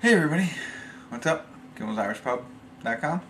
Hey everybody, what's up? KimmelsIrishPub.com.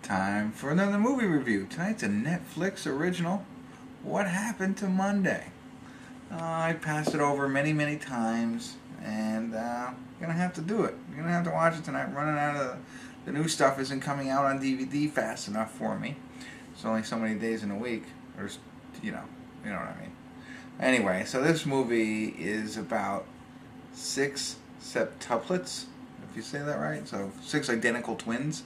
Time for another movie review. Tonight's a Netflix original, What Happened to Monday? I passed it over many times, and gonna have to do it. I'm gonna have to watch it tonight. Running out of the new stuff isn't coming out on DVD fast enough for me. It's only so many days in a week, or you know what I mean. Anyway, so this movie is about 6 septuplets, if you say that right. So 6 identical twins.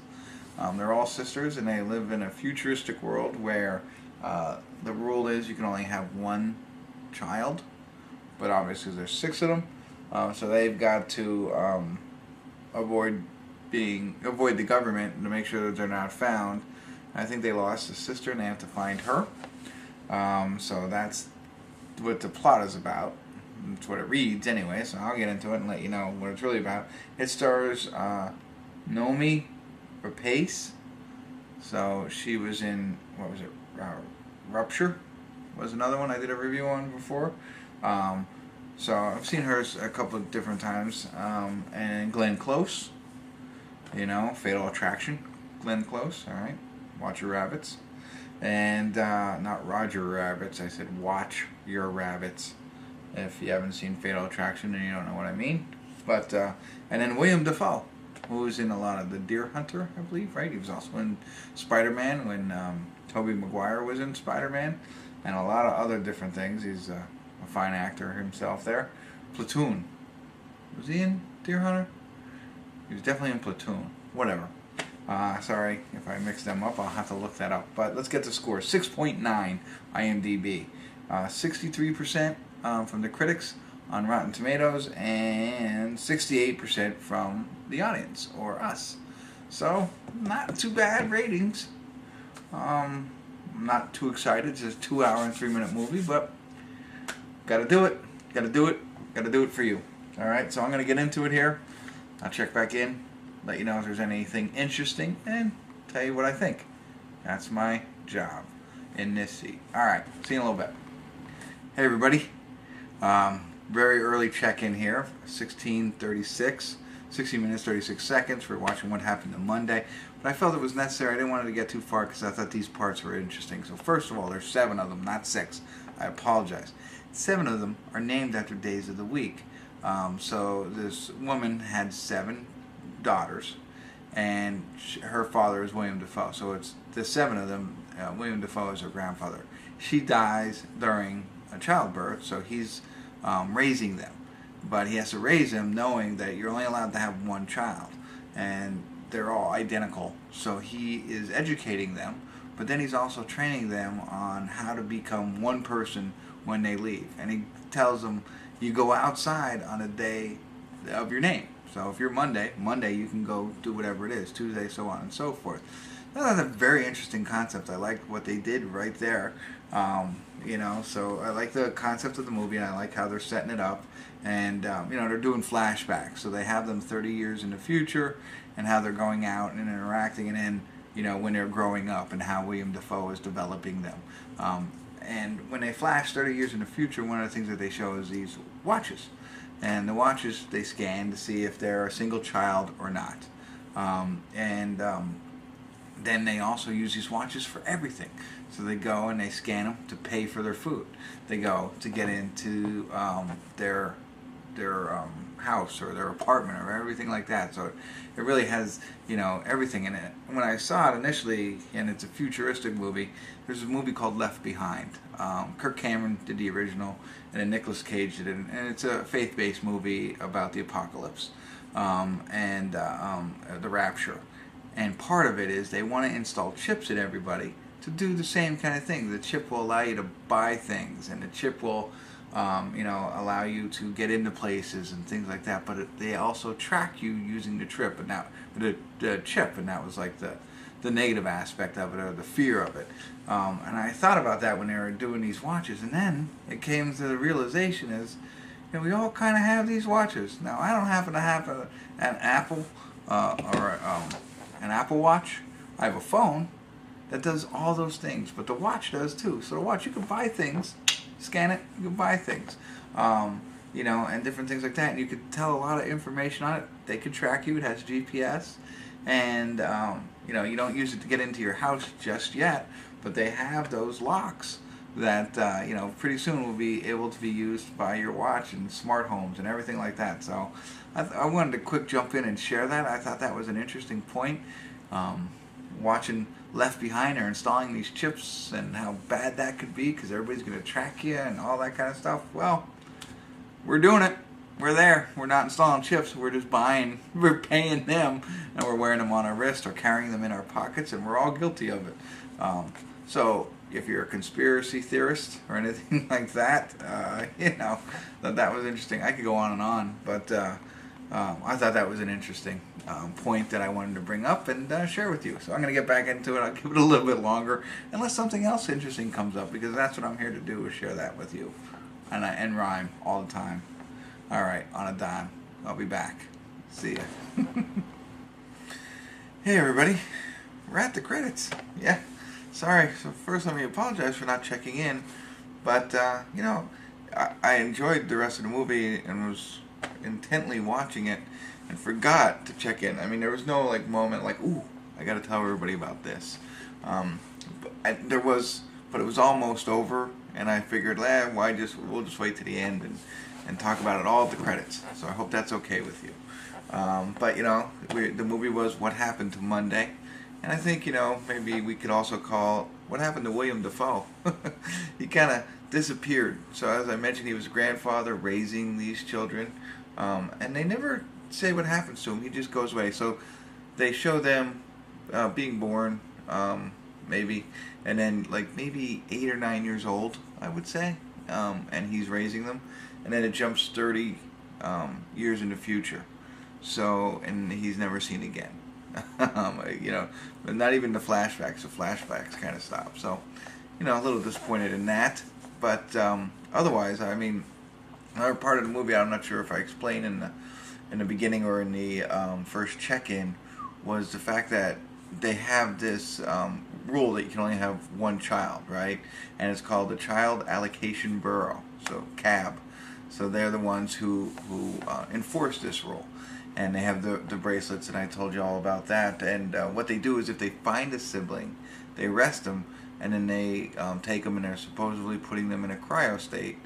They're all sisters, and they live in a futuristic world where the rule is you can only have one child, but obviously there's 6 of them, so they've got to avoid the government to make sure that they're not found. I think they lost a sister, and they have to find her. So that's what the plot is about. That's what it reads anyway, so I'll get into it and let you know what it's really about. It stars Noomi Rapace. So she was in, what was it, Rupture was another one I did a review on before. So I've seen her a couple of different times. And Glenn Close, Fatal Attraction, Glenn Close, alright, Watch Your Rabbits. And not Roger Rabbits, I said Watch Your Rabbits. If you haven't seen Fatal Attraction, then you don't know what I mean. But and then William Dafoe, who was in a lot of The Deer Hunter, I believe, right? He was also in Spider-Man when Tobey Maguire was in Spider-Man, and a lot of other different things. He's a fine actor himself there. Platoon. Was he in Deer Hunter? He was definitely in Platoon. Whatever. Sorry if I mixed them up. I'll have to look that up. But let's get the score. 6.9 IMDb. 63% from the critics on Rotten Tomatoes, and 68% from the audience, or us. So, not too bad ratings. I'm not too excited. It's just a 2 hour and 3 minute movie, but gotta do it. Gotta do it for you. Alright, so I'm gonna get into it here. I'll check back in, let you know if there's anything interesting, and tell you what I think. That's my job in this seat. Alright, see you in a little bit. Hey everybody, very early check-in here, 16:36, 16 minutes 36 seconds for watching What Happened to Monday, but I felt it was necessary. I didn't want it to get too far because I thought these parts were interesting. So first of all, there's 7 of them, not 6. I apologize. 7 of them are named after days of the week. So this woman had 7 daughters, and her father is William Dafoe. So it's the 7 of them. William Dafoe is her grandfather. She dies during a childbirth, so he's raising them, but he has to raise them knowing that you're only allowed to have one child, and they're all identical. So he is educating them, but then he's also training them on how to become one person when they leave. And he tells them, you go outside on a day of your name. So if you're Monday you can go do whatever it is, Tuesday, so on and so forth. That's a very interesting concept. I like what they did right there. So I like the concept of the movie, and I like how they're setting it up. And, they're doing flashbacks. So they have them 30 years in the future, and how they're going out and interacting, and then, when they're growing up, and how William Dafoe is developing them. And when they flash 30 years in the future, one of the things that they show is these watches. And the watches, they scan to see if they're a single child or not. Then they also use these watches for everything. So they go and they scan them to pay for their food. They go to get into their house or their apartment or everything like that. So it really has, everything in it. When I saw it initially, and it's a futuristic movie, there's a movie called Left Behind. Kirk Cameron did the original, and then Nicolas Cage did it. And it's a faith-based movie about the apocalypse and the rapture. And part of it is they want to install chips in everybody to do the same kind of thing. The chip will allow you to buy things, and the chip will, allow you to get into places and things like that. But they also track you using the chip, and that was like the negative aspect of it, or the fear of it. And I thought about that when they were doing these watches, and then it came to the realization is, we all kind of have these watches. Now I don't happen to have an Apple an Apple Watch. I have a phone that does all those things, but the watch does too. So the watch, you can buy things, scan it, you can buy things. and different things like that. And you could tell a lot of information on it. They could track you. It has GPS, and you don't use it to get into your house just yet, but they have those locks that pretty soon will be able to be used by your watch and smart homes and everything like that. So I wanted to quick jump in and share that. I thought that was an interesting point. Watching Left Behind are installing these chips and how bad that could be because everybody's going to track you and all that kind of stuff. Well, we're doing it. We're there. We're not installing chips. We're just we're paying them, and we're wearing them on our wrist or carrying them in our pockets, and we're all guilty of it. So if you're a conspiracy theorist or anything like that, that was interesting. I could go on and on, but I thought that was an interesting point that I wanted to bring up and share with you. So I'm going to get back into it. I'll give it a little bit longer unless something else interesting comes up, because that's what I'm here to do, is share that with you. And rhyme all the time. All right, on a dime. I'll be back. See ya. Hey everybody, we're at the credits. Yeah, sorry. So first, let me apologize for not checking in, but I enjoyed the rest of the movie and was intently watching it and forgot to check in. I mean, there was no moment like, ooh, I got to tell everybody about this. But it was almost over, and I figured, we'll just wait to the end and talk about it all at the credits. So I hope that's okay with you. But the movie was What Happened to Monday, and I think maybe we could also call What Happened to William Dafoe. He kind of disappeared. So as I mentioned, he was a grandfather raising these children, and they never say what happens to him. He just goes away. So they show them being born, maybe, and then maybe 8 or 9 years old, I would say, and he's raising them, and then it jumps 30 years in the future. So, and he's never seen again. But not even the flashbacks. The flashbacks kind of stop. So, a little disappointed in that. But otherwise, I mean, another part of the movie I'm not sure if I explained in the beginning or in the first check-in was the fact that they have this rule that you can only have one child, right? And it's called the Child Allocation Bureau, so CAB. So they're the ones who enforce this rule. And they have the bracelets, and I told you all about that. And what they do is if they find a sibling, they arrest them, and then they take them, and they're supposedly putting them in a cryo state.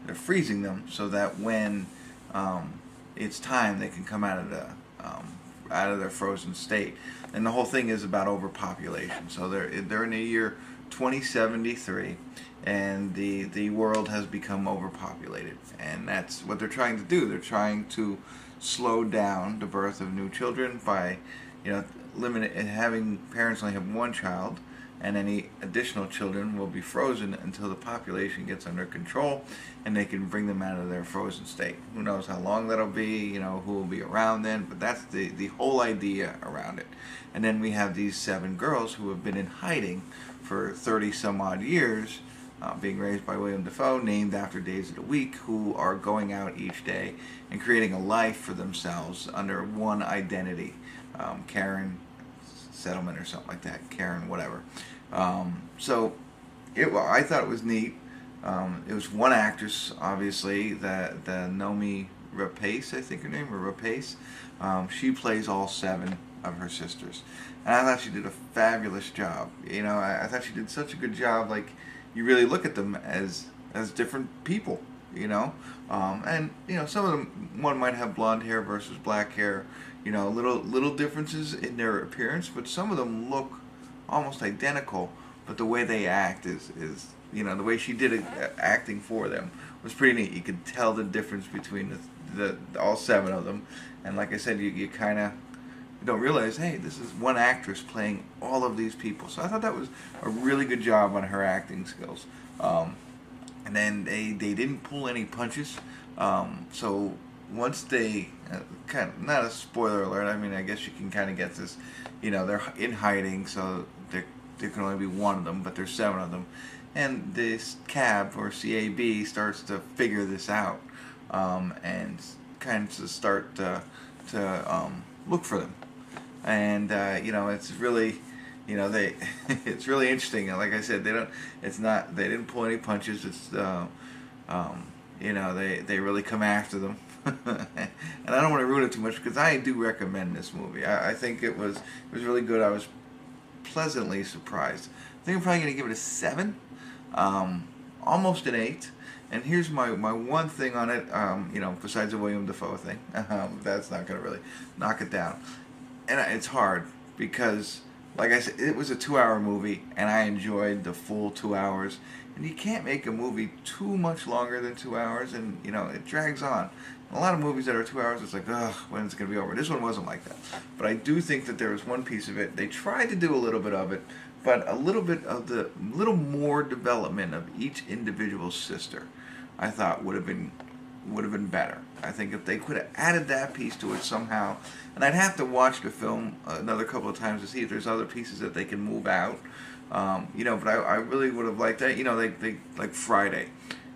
They're freezing them so that when it's time, they can come out of their frozen state. And the whole thing is about overpopulation. So they're in the year 2073, and the world has become overpopulated, and that's what they're trying to do. They're trying to slow down the birth of new children by having parents only have one child, and any additional children will be frozen until the population gets under control and they can bring them out of their frozen state. Who knows how long that'll be, who will be around then, but that's the whole idea around it. And then we have these 7 girls who have been in hiding for 30 some odd years, being raised by William Dafoe, named after days of the week, who are going out each day and creating a life for themselves under one identity. Karen Settlement or something like that, Karen whatever. So I thought it was neat. It was one actress, obviously, the Nomi Rapace, I think her name, or Rapace. She plays all 7 of her sisters, and I thought she did a fabulous job. I thought she did such a good job. You really look at them as different people. And some of them, one might have blonde hair versus black hair. Little differences in their appearance, but some of them look almost identical. But the way they act is the way she did it, acting for them was pretty neat. You could tell the difference between the all 7 of them, and like I said, you kind of don't realize, hey, this is one actress playing all of these people. So I thought that was a really good job on her acting skills. And then they didn't pull any punches. So once they kind of, not a spoiler alert, I mean, I guess you can kind of get this, they're in hiding, so there can only be one of them, but there's 7 of them. And this CAB, or CAB, starts to figure this out, and kind of start to look for them. And it's really, it's really interesting. Like I said, they didn't pull any punches. It's you know, they really come after them. And I don't want to ruin it too much because I do recommend this movie. I think it was really good. I was pleasantly surprised. I think I'm probably going to give it a 7, almost an 8. And here's my one thing on it, you know, besides the William Dafoe thing. That's not going to really knock it down. And it's hard because, like I said, it was a 2-hour movie, and I enjoyed the full 2 hours. And you can't make a movie too much longer than 2 hours, and, you know, it drags on. A lot of movies that are 2 hours, it's like, ugh, when's it going to be over? This one wasn't like that. But I do think that there was one piece of it. They tried to do a little bit of it, but a little bit of the little more development of each individual sister, I thought would have been better. I think if they could have added that piece to it somehow, and I'd have to watch the film another couple of times to see if there's other pieces that they can move out. You know, but I really would have liked that. You know, they like Friday,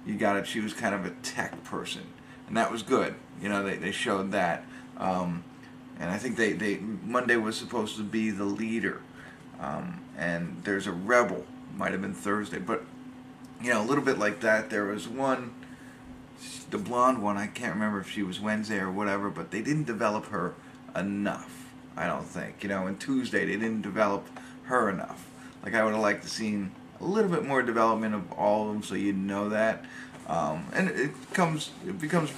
you got it. She was kind of a tech person, and that was good. You know, they showed that, and I think they Monday was supposed to be the leader, and there's a rebel. Might have been Thursday, but you know, a little bit like that. There was one, the blonde one. I can't remember if she was Wednesday or whatever, but they didn't develop her enough. I don't think. You know, and Tuesday they didn't develop her enough. Like, I would have liked to seen a little bit more development of all of them, so you know that. And it becomes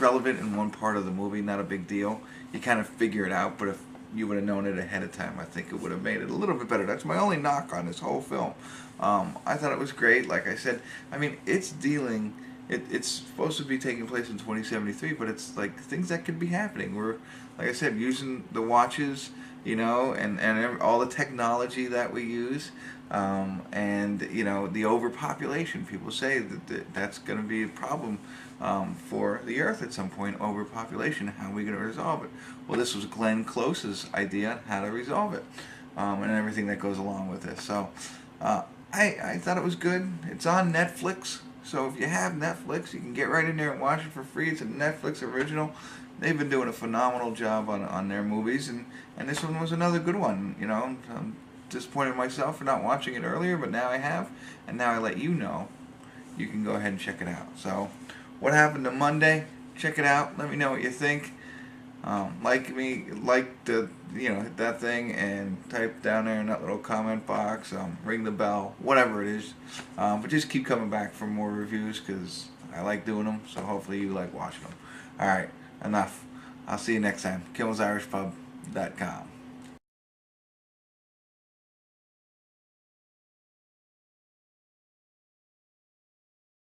relevant in one part of the movie, not a big deal. You kind of figure it out, but if you would have known it ahead of time, I think it would have made it a little bit better. That's my only knock on this whole film. I thought it was great. Like I said, I mean, it's supposed to be taking place in 2073, but it's like things that could be happening. We're, like I said, using the watches, you know, and all the technology that we use, and, you know, the overpopulation. People say that that's going to be a problem for the Earth at some point, overpopulation. How are we going to resolve it? Well, this was Glenn Close's idea on how to resolve it, and everything that goes along with this. So I thought it was good. It's on Netflix. So if you have Netflix, you can get right in there and watch it for free. It's a Netflix original. They've been doing a phenomenal job on their movies, and this one was another good one. You know, I'm disappointed in myself for not watching it earlier, but now I have, and now I let you know. You can go ahead and check it out. So, what happened to Monday? Check it out. Let me know what you think. Hit that thing and type down there in that little comment box. Ring the bell, whatever it is. But just keep coming back for more reviews because I like doing them. So hopefully you like watching them. All right, enough. I'll see you next time. KimmelsIrishPub.com.